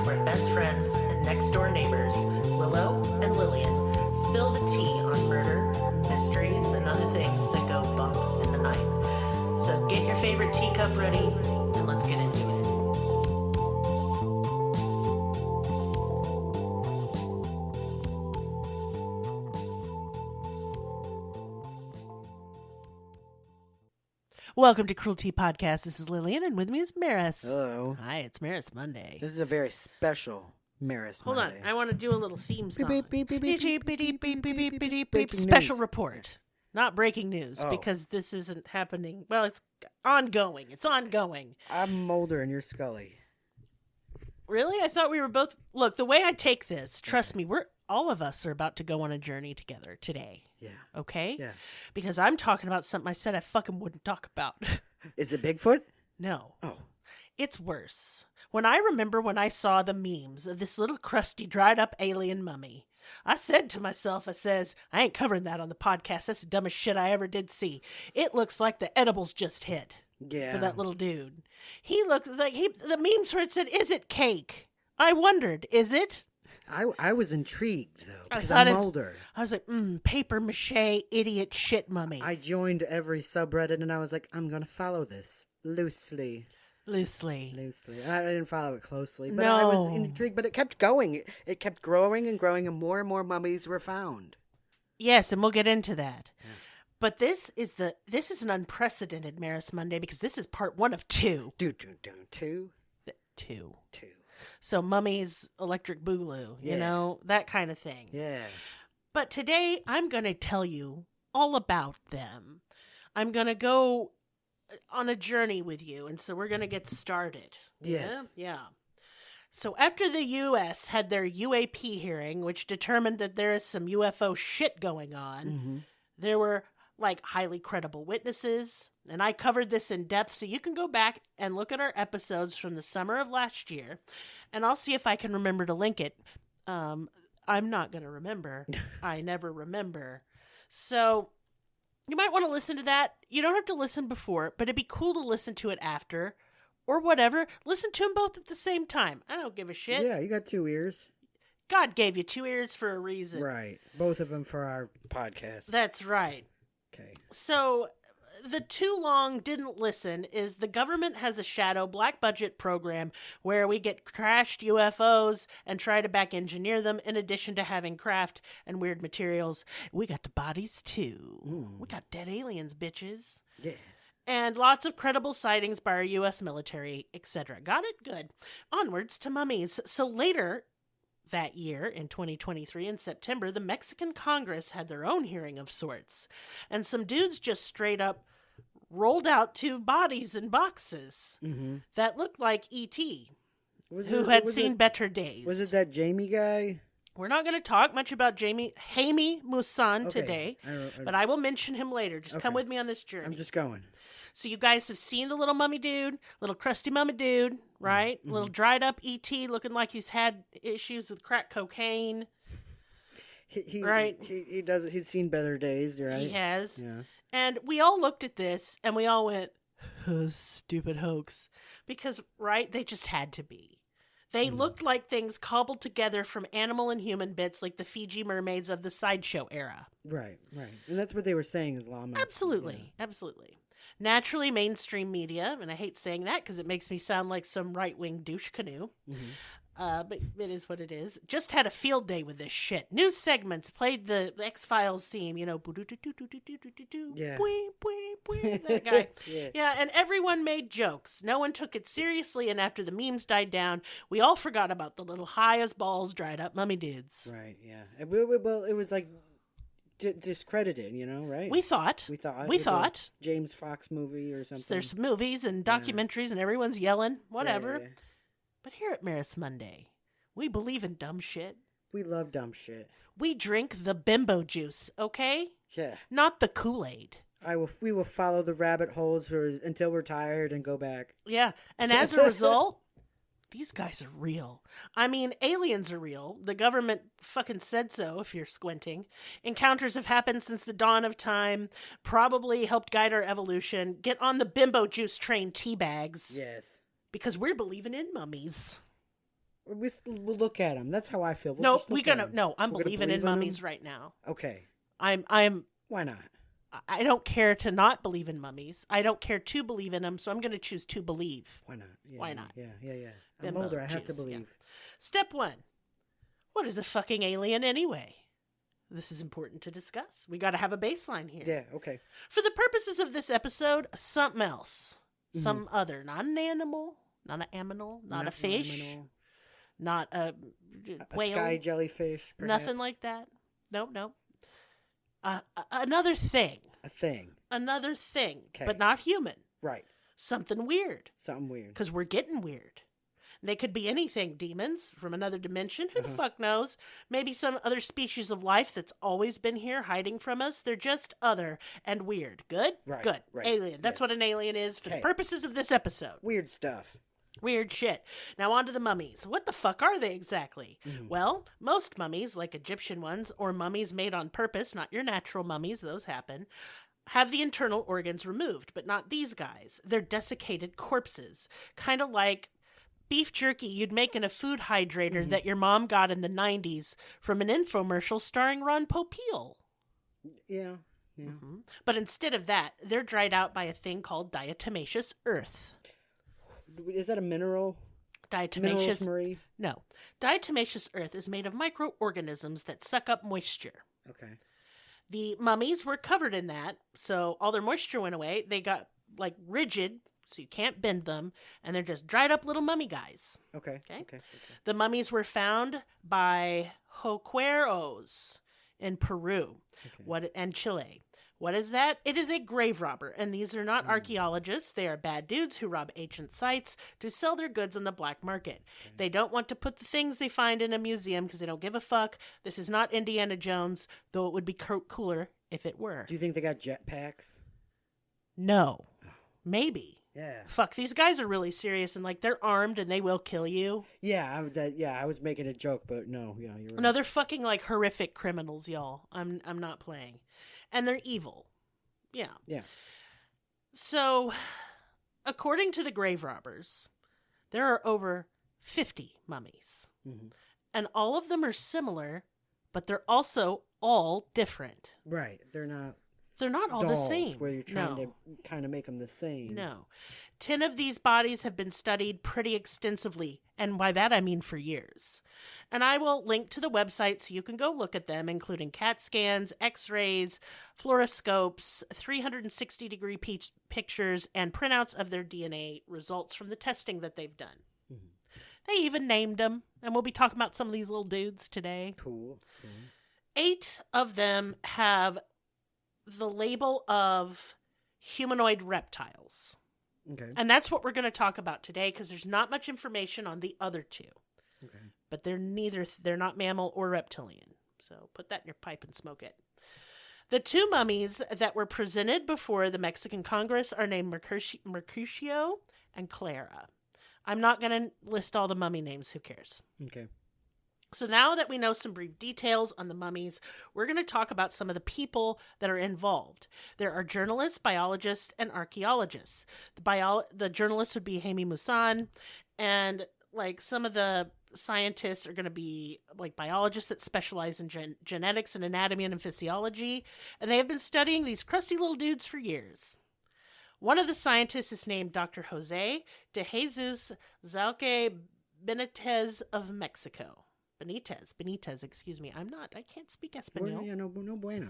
where best friends and next-door neighbors, Willow and Lillian, spill the tea on murder, mysteries, and other things that go bump in the night. So get your favorite teacup ready, and let's get into it. Welcome to Cruelty Podcast. This is Lillian, and with me is Merris. Hello. Hi, it's Merris Monday. This is a very special Merris Hold Monday. on, I want to do a little theme song. Beep, beep, beep, beep, beep, beep, beep, beep, beep, beep, beep. Special News. report. Not breaking news, Oh. because this isn't happening. Well, it's ongoing. It's ongoing. I'm Mulder and you're Scully. Really? I thought we were both... Look, the way I take this, trust me, all of us are about to go on a journey together today. Yeah. Okay? Yeah. Because I'm talking about something I said I fucking wouldn't talk about. Is it Bigfoot? No. Oh. It's worse. When I saw the memes of this little crusty, dried up alien mummy, I said to myself, I ain't covering that on the podcast. That's the dumbest shit I ever did see. It looks like the edibles just hit for that little dude. He looks like the memes where it said, "Is it cake?" I wondered, is it? I was intrigued, though, I because thought I'm Mulder. I was like, paper mache idiot shit mummy. I joined every subreddit and I was like, I'm going to follow this loosely. Loosely. I didn't follow it closely, but I was intrigued. But it kept going. It kept growing and growing, and more mummies were found. Yes, and we'll get into that. Yeah. But this is an unprecedented Merris Monday because this is part 1 of 2. Two. So Mummies, Electric Boogaloo, you know, that kind of thing. Yeah. But today I'm going to tell you all about them. I'm going to go on a journey with you, and so we're going to get started. Yes. Yeah. So after the U.S. had their UAP hearing, which determined that there is some UFO shit going on, there were highly credible witnesses, and I covered this in depth, so you can go back and look at our episodes from the summer of last year, and I'll see if I can remember to link it. I'm not going to remember. I never remember. So you might want to listen to that. You don't have to listen before, but it'd be cool to listen to it after, or whatever. Listen to them both at the same time. I don't give a shit. Yeah, you got 2 ears. God gave you 2 ears for a reason. Right. Both of them for our podcast. That's right. Okay. So, the too long didn't listen is the government has a shadow black budget program where we get crashed UFOs and try to back engineer them in addition to having craft and weird materials. We got the bodies too. We got dead aliens, bitches. Yeah. And lots of credible sightings by our U.S. military, etc. Got it? Good. Onwards to mummies. So later that year, in 2023, in September, the Mexican Congress had their own hearing of sorts. And some dudes just straight up rolled out 2 bodies in boxes that looked like E.T., who had seen better days. Was it that Jamie guy? We're not going to talk much about Jaime Maussan today, but I will mention him later. Just come with me on this journey. I'm just going. So you guys have seen the little mummy dude, little crusty mummy dude, right? Little dried up E.T. looking like he's had issues with crack cocaine. Right? He does. He's seen better days, right? He has. Yeah. And we all looked at this and we all went, stupid hoax. Because, right, they just had to be. They looked like things cobbled together from animal and human bits like the Fiji mermaids of the sideshow era. Right. And that's what they were saying is llamas. Absolutely. Naturally, mainstream media, and I hate saying that because it makes me sound like some right-wing douche canoe, but it is what it is, just had a field day with this shit. News segments played the X-Files theme, you know, that guy. Yeah, and everyone made jokes. No one took it seriously, and after the memes died down, we all forgot about the little high as balls dried up mummy dudes. Right, yeah. Well, it was like discredited, you know, right? We thought. James Fox movie or something. So there's movies and documentaries and everyone's yelling, whatever. Yeah. But here at Merris Monday, we believe in dumb shit. We love dumb shit. We drink the bimbo juice, okay? Yeah. Not the Kool-Aid. We will follow the rabbit holes until we're tired and go back. Yeah, and as a result, these guys are real. I mean, aliens are real. The government fucking said so, if you're squinting. Encounters have happened since the dawn of time, probably helped guide our evolution. Get on the bimbo juice train, teabags. Yes. Because we're believing in mummies. We'll look at them. That's how I feel. No, I'm believing in mummies right now. Okay. I'm. Why not? I don't care to not believe in mummies. I don't care to believe in them, so I'm going to choose to believe. Why not? Yeah, Why not? Yeah. I'm older. I have to believe. Yeah. Step 1. What is a fucking alien anyway? This is important to discuss. We got to have a baseline here. Yeah, okay. For the purposes of this episode, something else. Mm-hmm. Some other. Not an animal. Not an aminal. Not a fish. Not a whale. A sky jellyfish, perhaps. Nothing like that. Nope. Another thing. A thing. Another thing. Okay. But not human. Right. Something weird. Something weird. Because we're getting weird. They could be anything. Demons from another dimension. Who the fuck knows? Maybe some other species of life that's always been here hiding from us. They're just other and weird. Good? Right. Good. Right. Alien. That's what an alien is for the purposes of this episode. Weird stuff. Weird shit. Now on to the mummies. What the fuck are they exactly? Mm-hmm. Well, most mummies, like Egyptian ones, or mummies made on purpose, not your natural mummies, those happen, have the internal organs removed, but not these guys. They're desiccated corpses. Kind of like beef jerky you'd make in a food hydrator that your mom got in the 90s from an infomercial starring Ron Popeil. Yeah. Mm-hmm. But instead of that, they're dried out by a thing called diatomaceous earth. Is that a mineral? Diatomaceous. Marie? No. Diatomaceous earth is made of microorganisms that suck up moisture. Okay. The mummies were covered in that, so all their moisture went away. They got, like, rigid, so you can't bend them, and they're just dried up little mummy guys. Okay. The mummies were found by hoaxeros in Peru and Chile. What is that? It is a grave robber, and these are not archaeologists. They are bad dudes who rob ancient sites to sell their goods on the black market. Okay. They don't want to put the things they find in a museum because they don't give a fuck. This is not Indiana Jones, though it would be cooler if it were. Do you think they got jetpacks? No. Maybe. Yeah. Fuck, these guys are really serious, and, like, they're armed, and they will kill you. Yeah, I was making a joke, but no, yeah, you're right. No, they're fucking, like, horrific criminals, y'all. I'm not playing. And they're evil. Yeah. Yeah. So, according to the grave robbers, there are over 50 mummies. Mm-hmm. And all of them are similar, but they're also all different. Right. They're not all the same. Where you're trying to kind of make them the same. No. 10 of these bodies have been studied pretty extensively, and by that I mean for years. And I will link to the website so you can go look at them, including CAT scans, x-rays, fluoroscopes, 360-degree pictures, and printouts of their DNA results from the testing that they've done. Mm-hmm. They even named them, and we'll be talking about some of these little dudes today. Cool. 8 of them have the label of humanoid reptiles. Okay. And that's what we're going to talk about today because there's not much information on the other 2. Okay. But they're not mammal or reptilian. So put that in your pipe and smoke it. The 2 mummies that were presented before the Mexican Congress are named Mercutio and Clara. I'm not going to list all the mummy names. Who cares? Okay. So now that we know some brief details on the mummies, we're going to talk about some of the people that are involved. There are journalists, biologists, and archaeologists. The journalists would be Jaime Maussan, and like some of the scientists are going to be like biologists that specialize in genetics and anatomy and physiology, and they have been studying these crusty little dudes for years. One of the scientists is named Dr. Jose de Jesus Zalque Benitez of Mexico. Benitez, excuse me. I can't speak Espanol. Yeah, no bueno.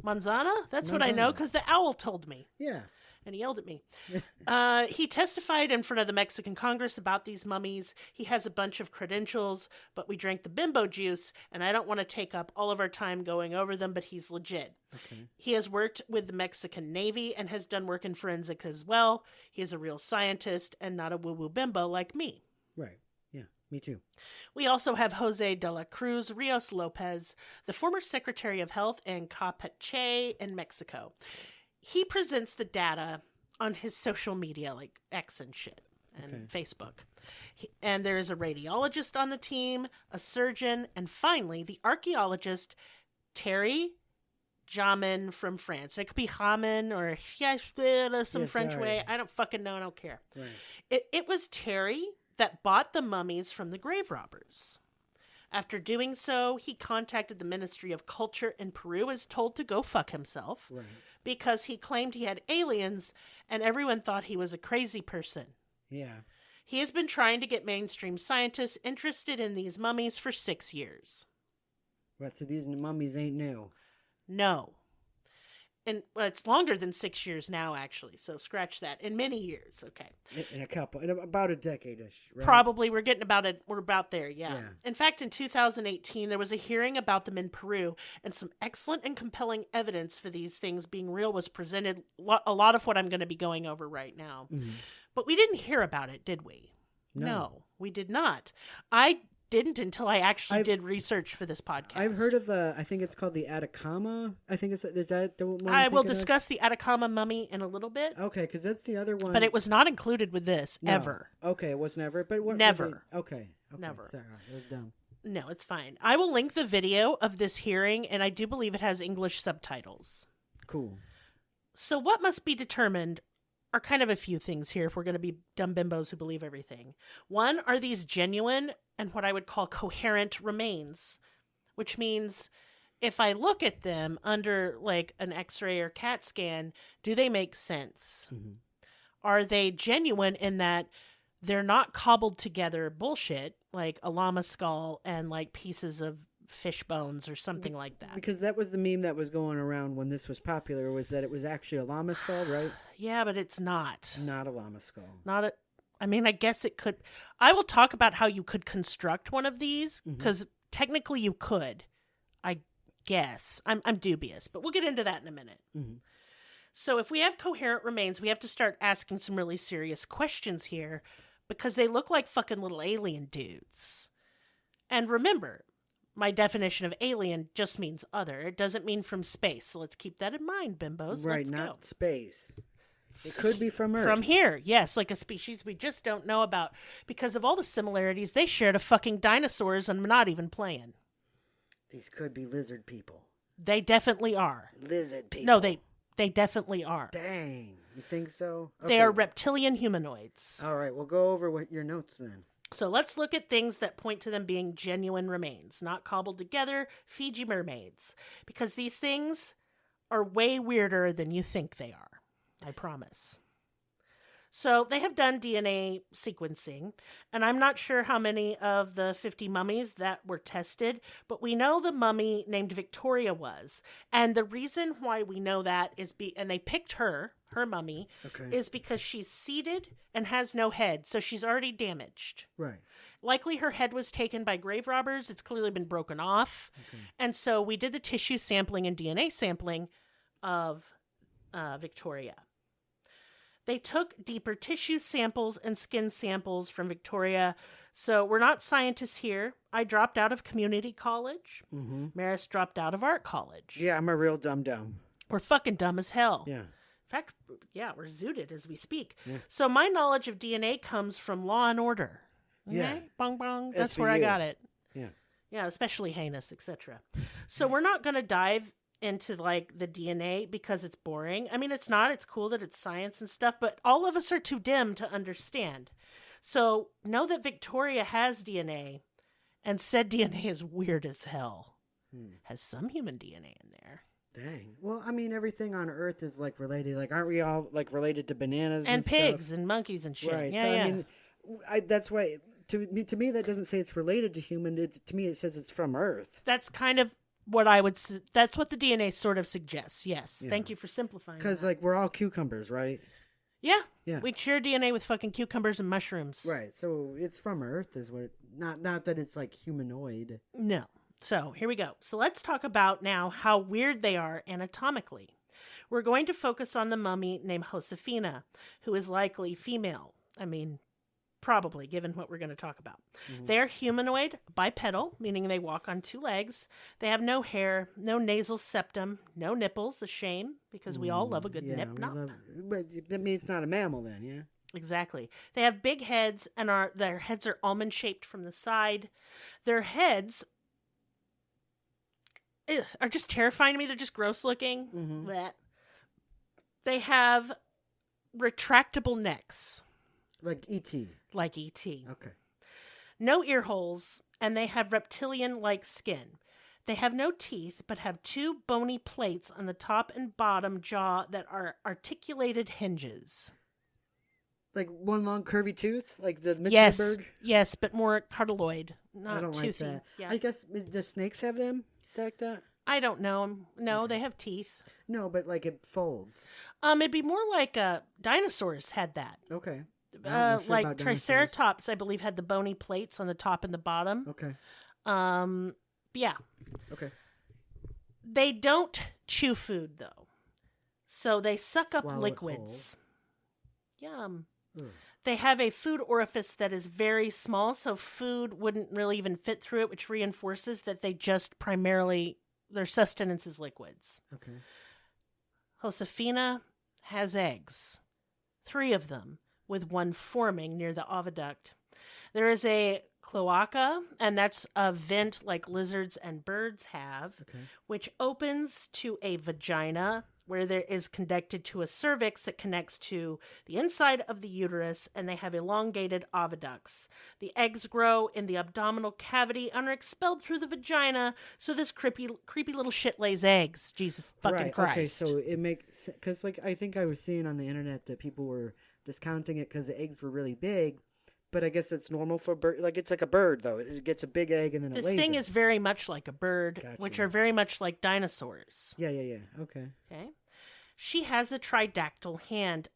Manzana? That's what I know because the owl told me. Yeah. And he yelled at me. He testified in front of the Mexican Congress about these mummies. He has a bunch of credentials, but we drank the bimbo juice, and I don't want to take up all of our time going over them, but he's legit. Okay. He has worked with the Mexican Navy and has done work in forensics as well. He is a real scientist and not a woo-woo bimbo like me. Right. Me too. We also have Jose de la Cruz Rios Lopez, the former Secretary of Health in Campeche in Mexico. He presents the data on his social media, like X and shit, and Facebook. And there is a radiologist on the team, a surgeon, and finally, the archaeologist Terry Jamin from France. It could be Jamin or some French way. I don't fucking know. I don't care. Right. It was Terry that bought the mummies from the grave robbers. After doing so, he contacted the Ministry of Culture in Peru, is told to go fuck himself, Right. because he claimed he had aliens and everyone thought he was a crazy person. Yeah. He has been trying to get mainstream scientists interested in these mummies for 6 years. Right, so these mummies ain't new. No. And well, it's longer than 6 years now, actually. So scratch that. In many years, okay. In about a decade-ish, right? Probably. We're about there, yeah. In fact, in 2018, there was a hearing about them in Peru, and some excellent and compelling evidence for these things being real was presented. A lot of what I'm going to be going over right now. Mm-hmm. But we didn't hear about it, did we? No, we did not. I didn't until I actually did research for this podcast. I've heard of I think it's called the Atacama. I think is that the one I will discuss the Atacama mummy in a little bit. Okay, because that's the other one. But it was not included with this, ever. Okay, it was never. But what? Never. Okay. Never. Sorry, it was dumb. No, it's fine. I will link the video of this hearing, and I do believe it has English subtitles. Cool. So what must be determined are kind of a few things here if we're going to be dumb bimbos who believe everything. One, are these genuine and what I would call coherent remains, which means if I look at them under like an X-ray or CAT scan, do they make sense? Mm-hmm. Are they genuine in that they're not cobbled together bullshit like a llama skull and like pieces of fish bones or something like that? Because that was the meme that was going around when this was popular, was that it was actually a llama skull, right? Yeah, but it's not. Not a llama skull. I mean, I guess it could. I will talk about how you could construct one of these, because technically you could, I guess. I'm dubious, but we'll get into that in a minute. Mm-hmm. So if we have coherent remains, we have to start asking some really serious questions here, because they look like fucking little alien dudes. And remember, my definition of alien just means other. It doesn't mean from space. So let's keep that in mind, bimbos. Right, not space. It could be from Earth. From here, yes, like a species we just don't know about. Because of all the similarities, they shared a fucking dinosaurs, and I'm not even playing. These could be lizard people. They definitely are. Lizard people. No, they definitely are. Dang. You think so? Okay. They are reptilian humanoids. All right, we'll go over your notes then. So let's look at things that point to them being genuine remains, not cobbled together Fiji mermaids. Because these things are way weirder than you think they are. I promise. So they have done DNA sequencing, and I'm not sure how many of the 50 mummies that were tested, but we know the mummy named Victoria was. And the reason why we know that is and they picked her mummy, is because she's seated and has no head, so she's already damaged. Right. Likely her head was taken by grave robbers. It's clearly been broken off. Okay. And so we did the tissue sampling and DNA sampling of Victoria. They took deeper tissue samples and skin samples from Victoria. So we're not scientists here. I dropped out of community college. Mm-hmm. Merris dropped out of art college. Yeah, I'm a real dumb. We're fucking dumb as hell. Yeah. In fact, yeah, we're zooted as we speak. Yeah. So my knowledge of DNA comes from Law and Order. Okay? Yeah. Bong bong. That's where I got it. Yeah. Yeah, especially heinous, etc. So we're not going to dive into like the DNA because it's boring. I mean, it's not. It's cool that it's science and stuff, but all of us are too dim to understand. So know that Victoria has DNA, and said DNA is weird as hell. Has some human DNA in there. Dang. Well, I mean, everything on Earth is like related. Like, aren't we all like related to bananas and pigs stuff? And monkeys and shit? Right. Yeah, so yeah. I mean, that's why to me that doesn't say it's related to human. To me, it says it's from Earth. That's kind of what that's what the DNA sort of suggests. Yes. Yeah. Thank you for simplifying. Because like we're all cucumbers, right? Yeah. Yeah. We share DNA with fucking cucumbers and mushrooms. Right. So it's from Earth is what not that it's like humanoid. No. So here we go. So let's talk about now how weird they are anatomically. We're going to focus on the mummy named Josefina, who is likely female. I mean, probably, given what we're going to talk about. Mm-hmm. They are humanoid, bipedal, meaning they walk on two legs. They have no hair, no nasal septum, no nipples, a shame, because we all love a good nip-nop. But that means it's not a mammal then, yeah? Exactly. They have big heads, and their heads are almond-shaped from the side. Their heads are just terrifying to me. They're just gross-looking. Mm-hmm. They have retractable necks. Like E.T. Like E.T. Okay. No ear holes, and they have reptilian-like skin. They have no teeth, but have two bony plates on the top and bottom jaw that are articulated hinges. Like one long curvy tooth? Like the Yes, Mitchellberg? yes, but more cartiloid, not I don't toothy. like that. Yeah. I guess, do snakes have them like that? I don't know. No, they have teeth. No, but like it folds. It'd be more like dinosaurs had that. Okay. I don't know shit Like about dinosaurs. Triceratops, I believe, had the bony plates on the top and the bottom. Okay. Yeah. Okay. They don't chew food, though. So they suck Swallow up it liquids. Yum. Ugh. They have a food orifice that is very small, so food wouldn't really even fit through it, which reinforces that they just primarily, their sustenance is liquids. Okay. Josephina has eggs. 3 of them, with one forming near the oviduct. There is a cloaca, and that's a vent like lizards and birds have, which opens to a vagina where there is connected to a cervix that connects to the inside of the uterus, and they have elongated oviducts. The eggs grow in the abdominal cavity and are expelled through the vagina, so this creepy little shit lays eggs. Jesus fucking Christ. Okay, so it makes... Because, like, I think I was seeing on the internet that people were discounting it because the eggs were really big, but I guess it's normal for bird. Like, it's like a bird, though. It gets a big egg and then it lays This thing it. is very much like a bird, Gotcha. which are very much like dinosaurs. Yeah. Okay. Okay. She has a tridactyl hand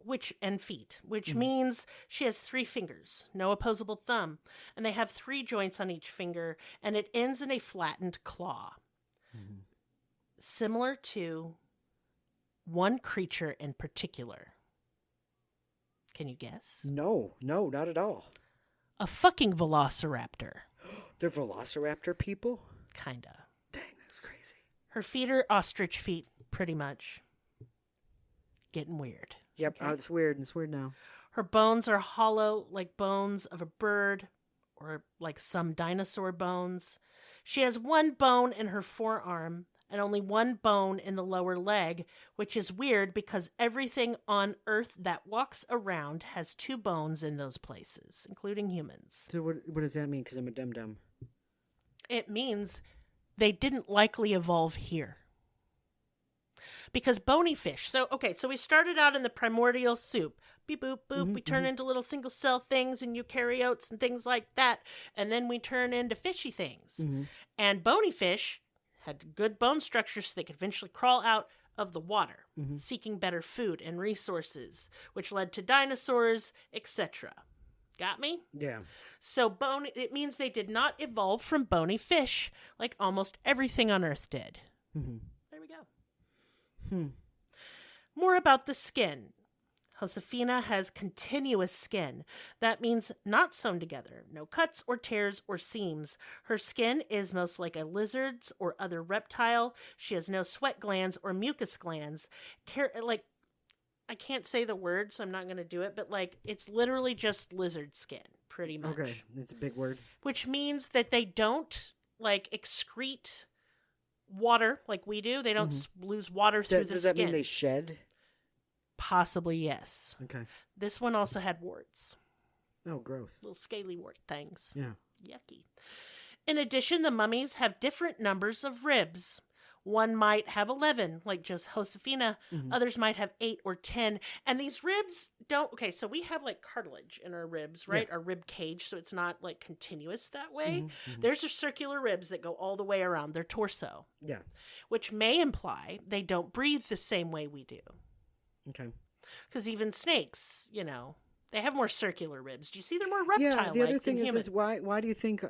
and feet, which means she has 3 fingers, no opposable thumb, and they have 3 joints on each finger, and it ends in a flattened claw. Similar to one creature in particular. Can you guess? No, not at all. A fucking velociraptor. They're velociraptor people? Kinda. Dang, that's crazy. Her feet are ostrich feet, pretty much. Getting weird. Yep, Okay. It's weird. It's weird now. Her bones are hollow like bones of a bird or like some dinosaur bones. She has 1 bone in her forearm and only 1 bone in the lower leg, which is weird because everything on Earth that walks around has 2 bones in those places, including humans. So what does that mean? Because I'm a dum-dum. It means they didn't likely evolve here. Because bony fish. So we started out in the primordial soup. Beep, boop, boop. We turn into little single cell things and eukaryotes and things like that. And then we turn into fishy things. And bony fish had good bone structure so they could eventually crawl out of the water, seeking better food and resources, which led to dinosaurs, etc. Got me? Yeah. So it means they did not evolve from bony fish like almost everything on Earth did. There we go. More about the skin. Josephina has continuous skin. That means not sewn together. No cuts or tears or seams. Her skin is most like a lizard's or other reptile. She has no sweat glands or mucus glands. I can't say the word, so I'm not going to do it, but it's literally just lizard skin, pretty much. Okay, it's a big word. Which means that they don't excrete water like we do. They don't lose water through the skin. Does that mean they shed? Possibly, yes. Okay. This one also had warts. Oh, gross. Little scaly wart things. Yeah. Yucky. In addition, the mummies have different numbers of ribs. One might have 11, like just Josephina. Others might have 8 or 10. And these ribs don't... Okay, so we have cartilage in our ribs, right? Yeah. Our rib cage, so it's not continuous that way. There's a circular ribs that go all the way around their torso. Yeah. Which may imply they don't breathe the same way we do. Okay. Because even snakes, they have more circular ribs. Do you see they're more reptile-like? Yeah, the other thing is why do you think...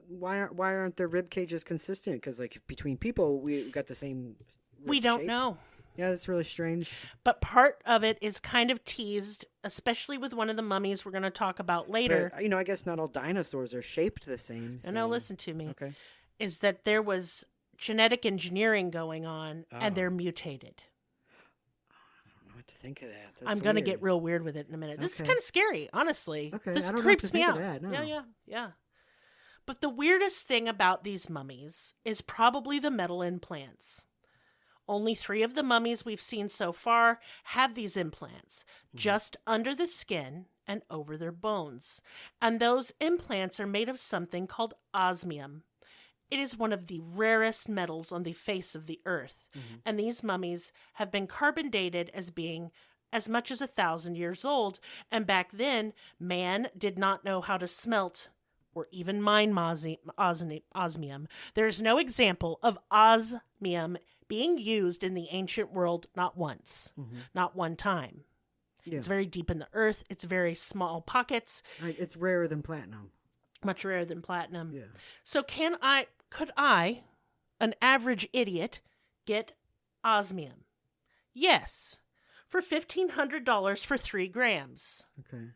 Why aren't their rib cages consistent? Because between people, we got the same rib We don't shape. know. Yeah, that's really strange. But part of it is kind of teased, especially with one of the mummies we're going to talk about later. But, I guess not all dinosaurs are shaped the same. So... No, listen to me. Okay. Is that there was genetic engineering going on, and they're mutated. I don't know what to think of that. That's I'm going to get real weird with it in a minute. This is kind of scary, honestly. Okay, this I don't creeps know me what out. to think of that, no. Yeah. But the weirdest thing about these mummies is probably the metal implants. Only 3 of the mummies we've seen so far have these implants, just under the skin and over their bones. And those implants are made of something called osmium. It is one of the rarest metals on the face of the earth. And these mummies have been carbon dated as being as much as 1,000 years old. And back then, man did not know how to smelt or even mine osmium. There's no example of osmium being used in the ancient world, not once, not one time. Yeah. It's very deep in the earth. It's very small pockets. It's rarer than platinum. Much rarer than platinum. Yeah. So could I, an average idiot, get osmium? Yes. For $1,500 for 3 grams. Okay.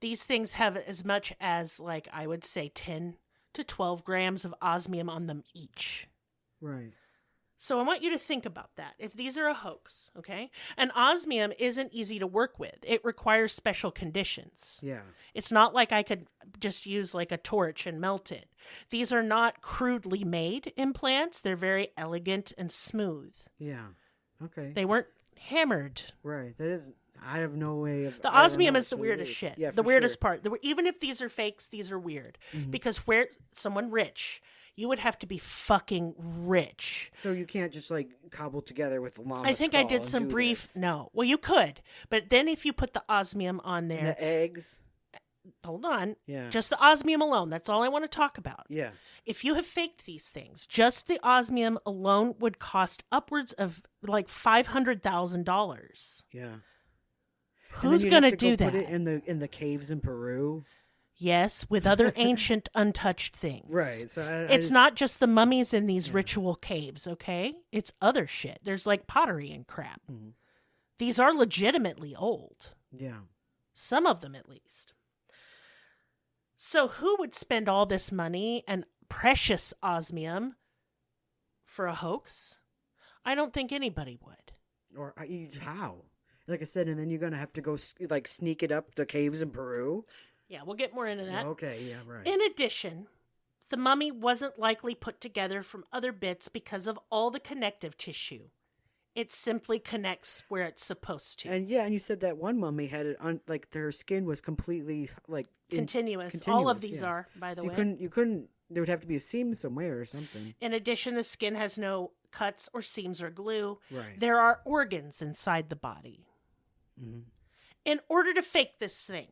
These things have as much as, like, I would say 10 to 12 grams of osmium on them each. Right. So I want you to think about that. If these are a hoax, okay? And osmium isn't easy to work with. It requires special conditions. Yeah. It's not like I could just use like a torch and melt it. These are not crudely made implants. They're very elegant and smooth. Yeah. Okay. They weren't hammered. Right. That is... I have no way of... The osmium is the weirdest shit. Yeah, the weirdest part. Even if these are fakes, these are weird. Because where someone rich, you would have to be fucking rich. So you can't just like cobble together with the llama I think I did some brief... This. No. Well, you could. But then if you put the osmium on there... And the eggs... Hold on. Yeah. Just the osmium alone. That's all I want to talk about. Yeah. If you have faked these things, just the osmium alone would cost upwards of like $500,000. Yeah. Who's going to do that? Put it in the caves in Peru. Yes, with other ancient untouched things. Right. So it's not just the mummies in these ritual caves, okay? It's other shit. There's like pottery and crap. These are legitimately old. Yeah. Some of them at least. So who would spend all this money and precious osmium for a hoax? I don't think anybody would. Or how? Like I said, and then you're going to have to go like sneak it up the caves in Peru? Yeah, we'll get more into that. Okay, yeah, right. In addition, the mummy wasn't likely put together from other bits because of all the connective tissue. It simply connects where it's supposed to. And you said that one mummy had it like their skin was completely like continuous. All of these are, by the way. You couldn't. There would have to be a seam somewhere or something. In addition, the skin has no cuts or seams or glue. Right. There are organs inside the body. In order to fake this thing,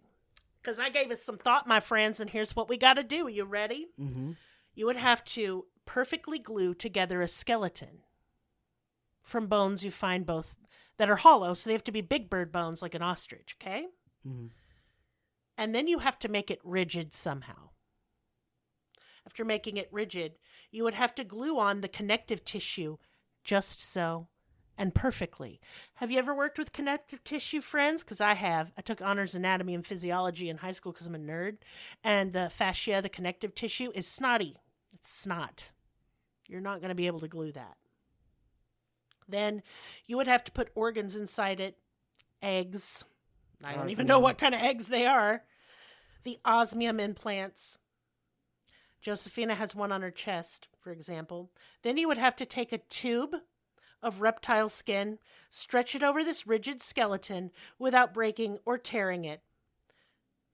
because I gave it some thought, my friends, and here's what we got to do. Are you ready? You would have to perfectly glue together a skeleton from bones you find both that are hollow, so they have to be big bird bones like an ostrich, okay? And then you have to make it rigid somehow. After making it rigid, you would have to glue on the connective tissue just so and perfectly. Have you ever worked with connective tissue, friends? Because I have. I took honors anatomy and physiology in high school because I'm a nerd. And the fascia, the connective tissue, is snotty. It's snot. You're not going to be able to glue that. Then you would have to put organs inside it. Eggs. I don't even know what kind of eggs they are. The osmium implants. Josephina has one on her chest, for example. Then you would have to take a tube of reptile skin, stretch it over this rigid skeleton without breaking or tearing it.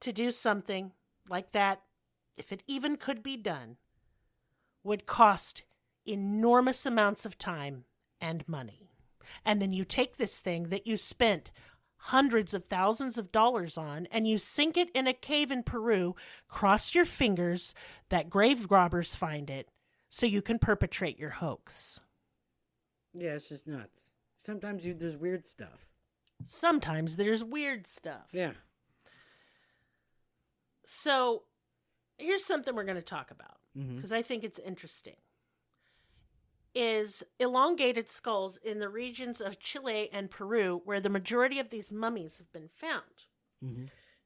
To do something like that, if it even could be done, would cost enormous amounts of time and money. And then you take this thing that you spent hundreds of thousands of dollars on, and you sink it in a cave in Peru, cross your fingers that grave robbers find it, so you can perpetrate your hoax. Yeah, it's just nuts. Sometimes there's weird stuff. Sometimes there's weird stuff. Yeah. So, here's something we're going to talk about, because I think it's interesting. Is elongated skulls in the regions of Chile and Peru, where the majority of these mummies have been found.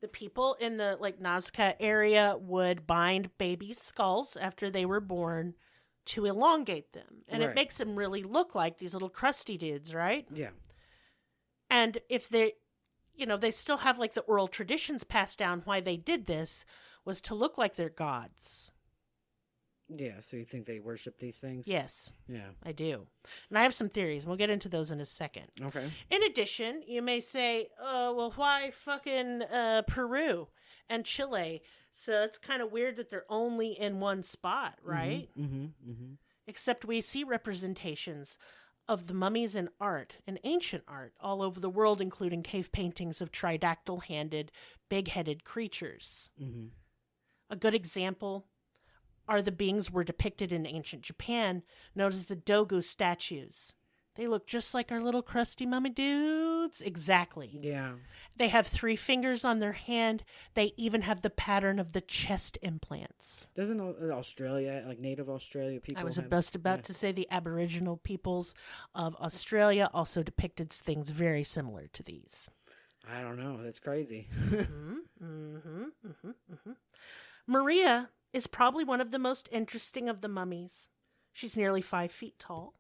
The people in the Nazca area would bind babies' skulls after they were born to elongate them. And it makes them really look like these little crusty dudes, right? Yeah. And if they still have like the oral traditions passed down why they did this was to look like they're gods. Yeah, so you think they worship these things? Yes. Yeah. I do. And I have some theories. We'll get into those in a second. Okay. In addition, you may say, oh, well, why fucking Peru and Chile? So it's kind of weird that they're only in one spot, right? Except we see representations of the mummies in art, in ancient art, all over the world, including cave paintings of tridactyl-handed, big-headed creatures. A good example are the beings were depicted in ancient Japan, known as the Dogu statues. They look just like our little crusty mummy dudes. Exactly. Yeah. They have 3 fingers on their hand. They even have the pattern of the chest implants. Doesn't Australia, like native Australia people I was have, just about to say the Aboriginal peoples of Australia also depicted things very similar to these. I don't know. That's crazy. Maria is probably one of the most interesting of the mummies. She's nearly 5 feet tall.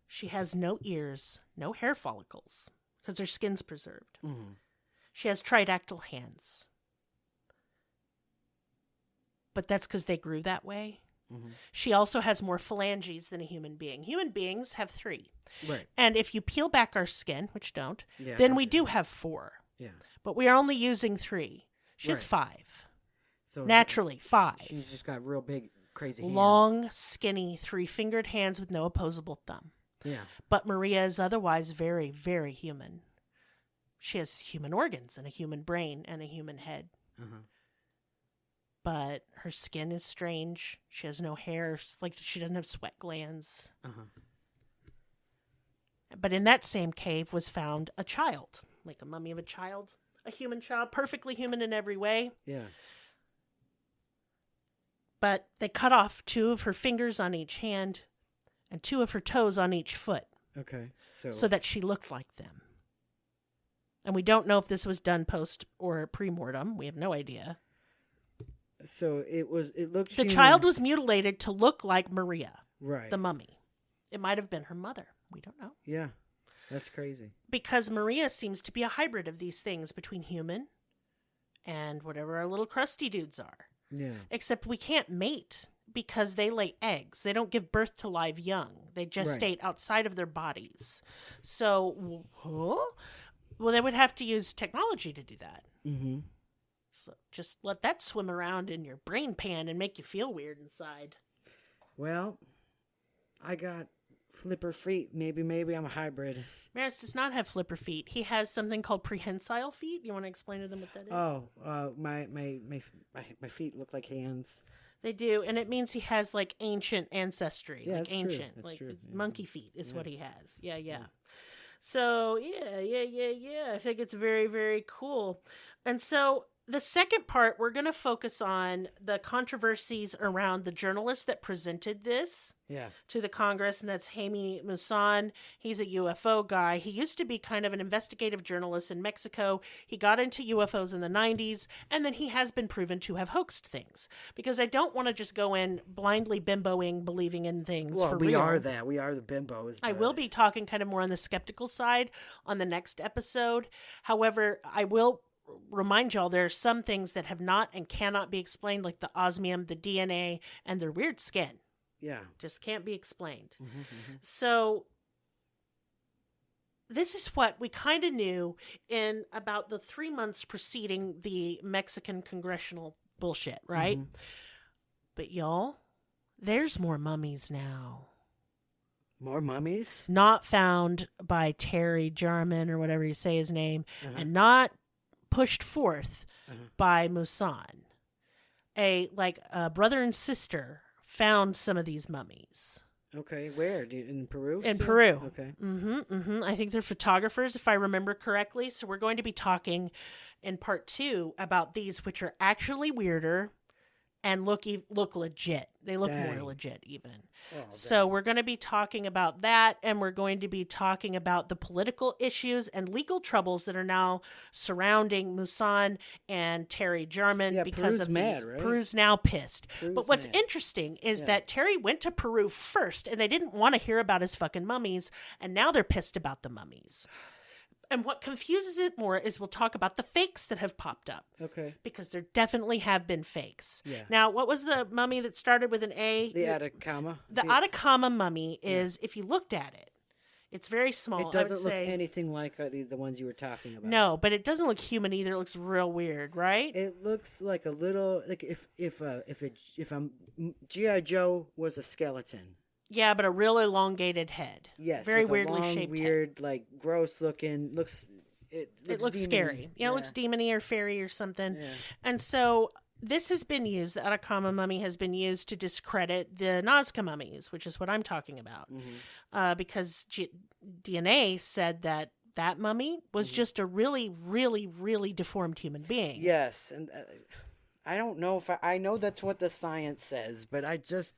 She has no ears, no hair follicles, because her skin's preserved. She has tridactyl hands. But that's because they grew that way. She also has more phalanges than a human being. Human beings have 3. Right. And if you peel back our skin, which don't, then we do have 4. Yeah. But we are only using 3. She has 5. So Naturally, 5. She's just got real big, crazy hands. Long, skinny, 3-fingered hands with no opposable thumb. Yeah. But Maria is otherwise very, very human. She has human organs and a human brain and a human head. But her skin is strange. She has no hair. Like, she doesn't have sweat glands. But in that same cave was found a child, like a mummy of a child, a human child, perfectly human in every way. Yeah. But they cut off 2 of her fingers on each hand and 2 of her toes on each foot. Okay. So that she looked like them. And we don't know if this was done post or pre-mortem. We have no idea. So it looked The human. child was mutilated to look like Maria, right. the mummy. It might have been her mother. We don't know. Yeah. That's crazy. Because Maria seems to be a hybrid of these things between human and whatever our little crusty dudes are. Yeah. Except we can't mate because they lay eggs. They don't give birth to live young. They gestate outside of their bodies. So, well, they would have to use technology to do that. So just let that swim around in your brain pan and make you feel weird inside. Well, I got flipper feet. Maybe I'm a hybrid. Merris does not have flipper feet. He has something called prehensile feet. You want to explain to them what that is? Oh, my feet look like hands. They do, and it means he has like ancient ancestry. Yeah, like that's ancient. true. That's true. Monkey feet is what he has. Yeah. So yeah. I think it's very, very cool. And so the second part, we're going to focus on the controversies around the journalist that presented this to the Congress, and that's Jaime Maussan. He's a UFO guy. He used to be kind of an investigative journalist in Mexico. He got into UFOs in the 90s, and then he has been proven to have hoaxed things. Because I don't want to just go in blindly bimboing, believing in things for real. We are that. We are the bimbos. I will be talking kind of more on the skeptical side on the next episode. However, I will remind y'all there are some things that have not and cannot be explained, like the osmium, the DNA, and their weird skin. Yeah. Just can't be explained. So this is what we kind of knew in about the 3 months preceding the Mexican congressional bullshit, right? But y'all, there's more mummies now. More mummies? Not found by Terry Jarman or whatever you say his name, and not pushed forth by Maussan. A brother and sister found some of these mummies. Okay, where? In Peru? In Peru. Okay. I think they're photographers, if I remember correctly. So we're going to be talking in part 2 about these, which are actually weirder and look legit. They look more legit even. So we're going to be talking about that, and we're going to be talking about the political issues and legal troubles that are now surrounding Maussan and Terry Jarman because Peru's of mad, these. right? Peru's now pissed. But what's mad. interesting is that Terry went to Peru first, and they didn't want to hear about his fucking mummies, and now they're pissed about the mummies. And what confuses it more is we'll talk about the fakes that have popped up. Okay. Because there definitely have been fakes. Yeah. Now, what was the mummy that started with an A? The Atacama. The Atacama mummy is, if you looked at it, it's very small. It doesn't look anything like the ones you were talking about. No, but it doesn't look human either. It looks real weird, right? It looks like a little, like if a G.I. Joe was a skeleton. Yeah, but a real elongated head. Yes, very with a weirdly long, shaped weird, head. like gross looking. It looks demony. Scary. Yeah, it looks demony or fairy or something. Yeah. And so this has been used. The Atacama mummy has been used to discredit the Nazca mummies, which is what I'm talking about, because DNA said that mummy was just a really, really, really deformed human being. Yes, and I don't know if I know that's what the science says, but I just.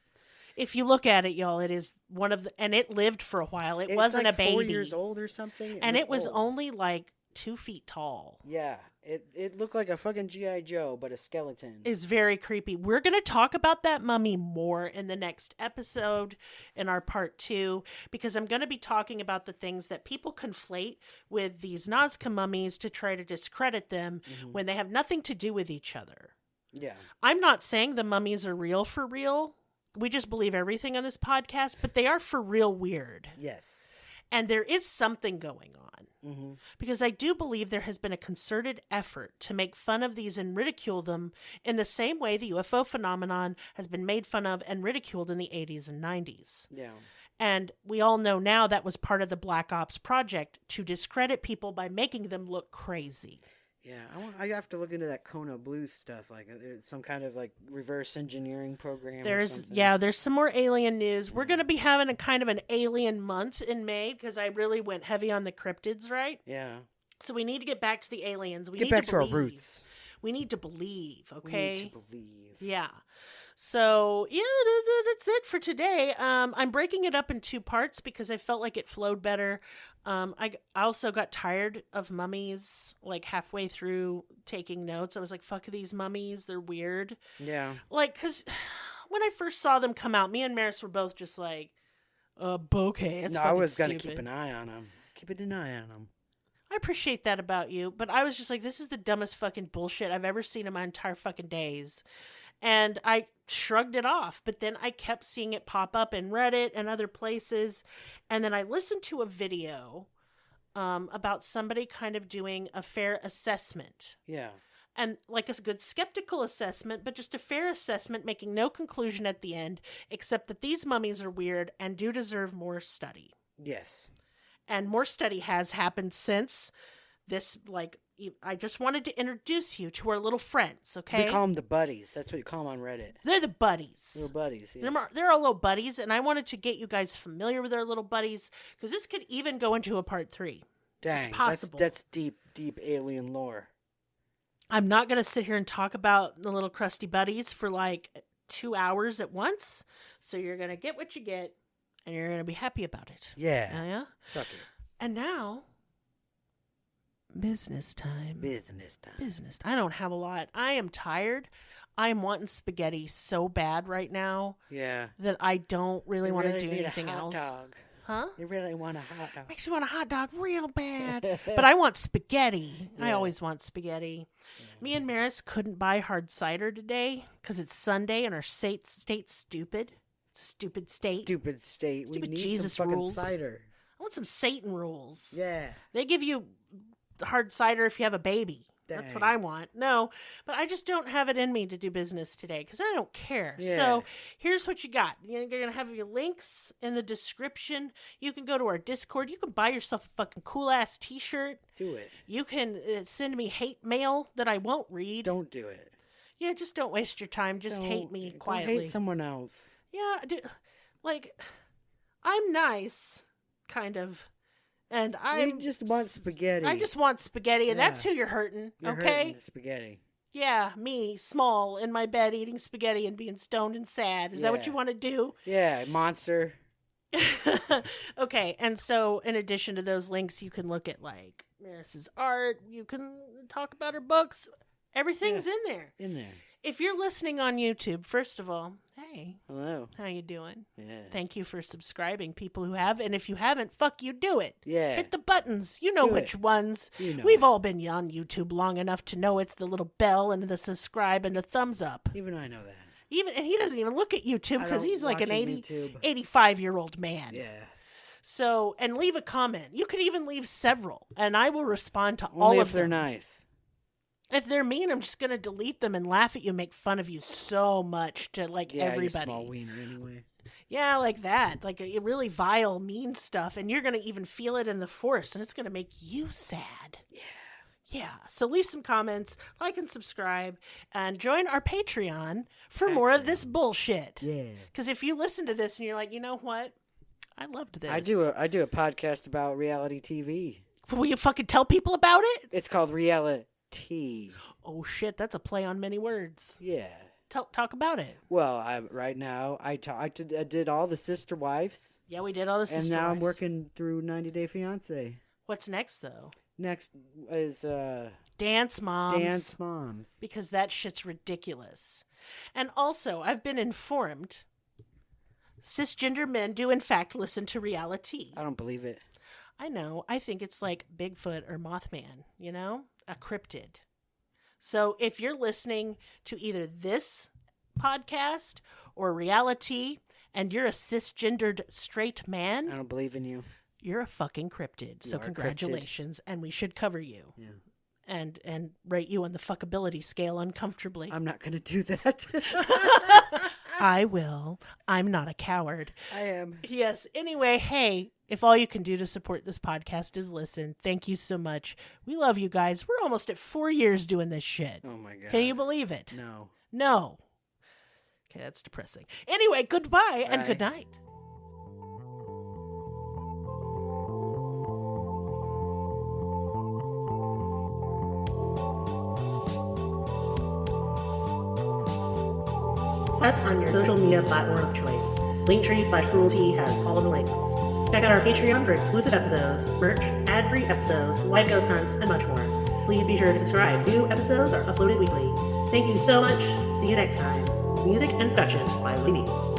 If you look at it, y'all, it is one of the, and it lived for a while. It wasn't like a baby. 4 years old or something. And it was old. only like 2 feet tall. Yeah, it looked like a fucking G.I. Joe, but a skeleton. It's very creepy. We're going to talk about that mummy more in the next episode in our part 2, because I'm going to be talking about the things that people conflate with these Nazca mummies to try to discredit them when they have nothing to do with each other. Yeah. I'm not saying the mummies are real for real. We just believe everything on this podcast, but they are for real weird. Yes. And there is something going on. Because I do believe there has been a concerted effort to make fun of these and ridicule them in the same way the UFO phenomenon has been made fun of and ridiculed in the 80s and 90s. Yeah. And we all know now that was part of the Black Ops project, to discredit people by making them look crazy. Yeah, I have to look into that Kona Blues stuff, like some kind of like reverse engineering program. There's some more alien news. We're going to be having a kind of an alien month in May, because I really went heavy on the cryptids, right? Yeah. So we need to get back to the aliens. We get need back to our roots. We need to believe, okay? We need to believe. Yeah. So, yeah, that's it for today. I'm breaking it up in 2 parts because I felt like it flowed better. I also got tired of mummies, like halfway through taking notes. I was like, fuck these mummies. They're weird. Yeah. Like, because when I first saw them come out, me and Merris were both just like, bokeh. No, I was going to keep an eye on them. I appreciate that about you, but I was just like, this is the dumbest fucking bullshit I've ever seen in my entire fucking days. And I shrugged it off, but then I kept seeing it pop up in Reddit and other places. And then I listened to a video about somebody kind of doing a fair assessment. Yeah. And like a good skeptical assessment, but just a fair assessment, making no conclusion at the end, except that these mummies are weird and do deserve more study. Yes. And more study has happened since this, like, I just wanted to introduce you to our little friends, okay? We call them the buddies. That's what you call them on Reddit. They're the buddies. Little buddies, yeah. They're our little buddies, and I wanted to get you guys familiar with our little buddies, because this could even go into a part 3. Dang, it's possible. That's deep alien lore. I'm not going to sit here and talk about the little crusty buddies for like 2 hours at once, so you're going to get what you get, and you're going to be happy about it. Yeah. Yeah? Suck it. And now... Business time. I don't have a lot. I am tired. I am wanting spaghetti so bad right now. Yeah. That I don't really want to do anything else. Dog. Huh? You really want a hot dog. Makes me want a hot dog real bad. But I want spaghetti. Yeah. I always want spaghetti. Yeah. Me and Merris couldn't buy hard cider today because it's Sunday and our state's stupid. It's a stupid state. Stupid state. Stupid we need Jesus some fucking rules. cider. I want some Satan rules. Yeah. They give you hard cider if you have a baby. Dang. That's what I want. No, but I just don't have it in me to do business today because I don't care. Yeah. So here's what you got. You're going to have your links in the description. You can go to our Discord. You can buy yourself a fucking cool-ass t-shirt. Do it. You can send me hate mail that I won't read. Don't do it. Yeah, just don't waste your time. Just hate me quietly. Hate someone else. Yeah, like, I'm nice, kind of. And I just want spaghetti. I just want spaghetti, and that's who you're hurting, you're okay? Hurting spaghetti. Yeah, me, small, in my bed, eating spaghetti and being stoned and sad. Is that what you want to do? Yeah, monster. Okay, and so in addition to those links, you can look at, like, Merris's art. You can talk about her books. Everything's in there. In there. If you're listening on YouTube, first of all, hey, Hey. Hello. How you doing? Yeah. Thank you for subscribing, people who have. And if you haven't, fuck you, do it. Yeah. Hit the buttons. You know Do which it. ones. You know We've it. all been on YouTube long enough to know it's the little bell and the subscribe and the thumbs up. Even I know that. And he doesn't even look at YouTube I because don't he's like an watch YouTube. 85-year-old man. Yeah. So, and leave a comment. You could even leave several, and I will respond to Only all if of them. they're nice. If they're mean, I'm just going to delete them and laugh at you, make fun of you so much to, like, Yeah, everybody. you small wiener anyway. Yeah, like that. Like, a really vile, mean stuff, and you're going to even feel it in the force, and it's going to make you sad. Yeah. Yeah, so leave some comments, like and subscribe, and join our Patreon for more of this bullshit. Yeah. Because if you listen to this and you're like, you know what? I loved this. I do a podcast about reality TV. Will you fucking tell people about it? It's called Reality. Oh shit, that's a play on many words. Yeah. Talk about it. Well, right now I did all the Sister Wives. Yeah, we did all this. And now I'm working through 90 Day Fiancé. What's next though? Next is Dance Moms. Dance Moms. Because that shit's ridiculous. And also, I've been informed cisgender men do in fact listen to reality. I don't believe it. I know. I think it's like Bigfoot or Mothman, you know? A cryptid. So if you're listening to either this podcast or reality and you're a cisgendered straight man, I don't believe in you. You're a fucking cryptid. So congratulations. Cryptid. And we should cover you. Yeah. And rate you on the fuckability scale uncomfortably. I'm not going to do that. I will. I'm not a coward. I am. Yes. Anyway, hey, if all you can do to support this podcast is listen, thank you so much. We love you guys. We're almost at 4 years doing this shit. Oh my God. Can you believe it? No. Okay, that's depressing. Anyway, goodbye and good night. Us on your social media platform of choice. Linktree/cruelty has all of the links. Check out our Patreon for exclusive episodes, merch, ad-free episodes, live ghost hunts, and much more. Please be sure to subscribe. New episodes are uploaded weekly. Thank you so much. See you next time. Music and production by Libby.